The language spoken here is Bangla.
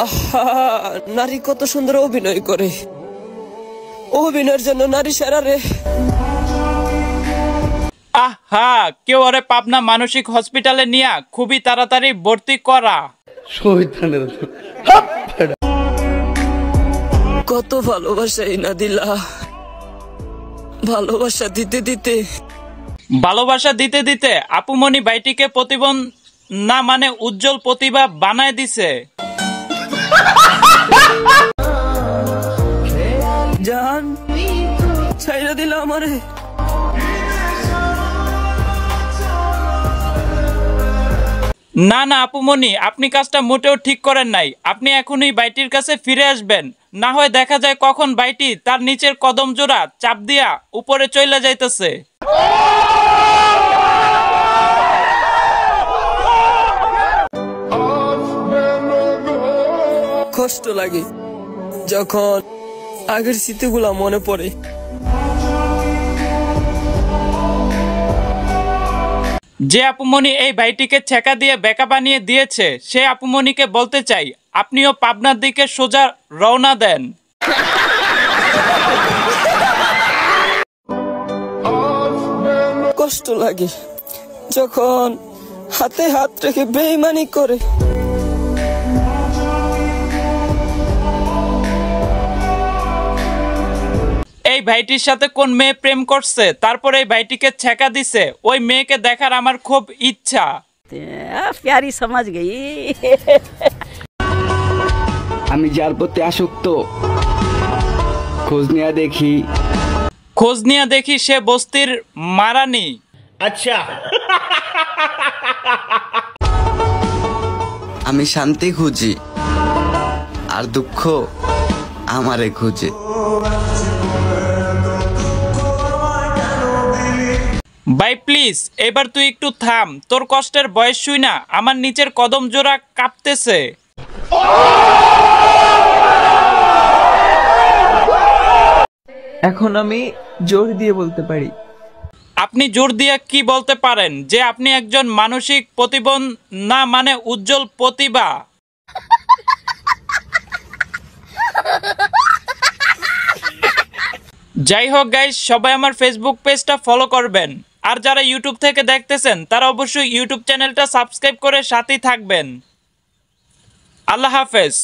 আহা, নারী কত সুন্দর অভিনয় করে, অভিনয়ের জন্য নারী সেরা রে। আহা, কেউ ওরে পাবনা মানসিক হসপিটালে নিয়া খুবই তাড়াতাড়ি ভর্তি করা। কত ভালোবাসাই না দিলা, ভালোবাসা দিতে দিতে ভালোবাসা দিতে দিতে আপুমনি বাইটিকে প্রতিবন না মানে উজ্জ্বল প্রতিভা বানায় দিছে। জান ছাইরা দিলা আমারে। না না আপুমনি, আপনি কাজটা মোটেও ঠিক করেন নাই। আপনি এখনই বাইটির কাছে ফিরে আসবেন, না হয় দেখা যায় কখন বাইটি তার নিচের কদম জোড়া চাপ দিয়া উপরে চলে যাইতেছে। কষ্ট লাগে যখন আগের স্মৃতিগুলা মনে পড়ে। যে আপুমনি এই ভাইটিকে ছেকা দিয়ে বেকা বানিয়ে দিয়েছে, সে আপুমনিকে বলতে চাই আপনিও পাবনার দিকে সোজা রওনা দেন। কষ্ট লাগে যখন হাতে হাত রেখে বেইমানি করে। এই ভাইটির সাথে কোন মেয়ে প্রেম করছে, তারপরে এই ভাইটিকে ছেকা দিছে, ওই মেয়েকে দেখার আমার খুব ইচ্ছা। প্যারি সমাজ গই। আমি যার প্রতি আসক্ত, খোঁজ নিয়ে দেখি সে বস্তির মারানি। আচ্ছা, আমি শান্তি খুঁজি আর দুঃখ আমারে খুঁজে। ভাই প্লিজ এবার তুই একটু থাম, তোর কষ্টের বয়স শুই না আমার নিচের কদম জোড়া কাঁপতেছে। এখন আমি জোর দিয়ে বলতে পারি। আপনি জোর দিয়ে কি বলতে পারেন যে আপনি একজন মানসিক প্রতিবন না মানে উজ্জ্বল প্রতিভা। যাই হোক গাইস, সবাই আমার ফেসবুক পেজটা ফলো করবেন, আর যারা ইউটিউব থেকে দেখতেছেন তারা অবশ্যই ইউটিউব চ্যানেলটা সাবস্ক্রাইব করে সাথেই থাকবেন। আল্লাহ হাফেজ।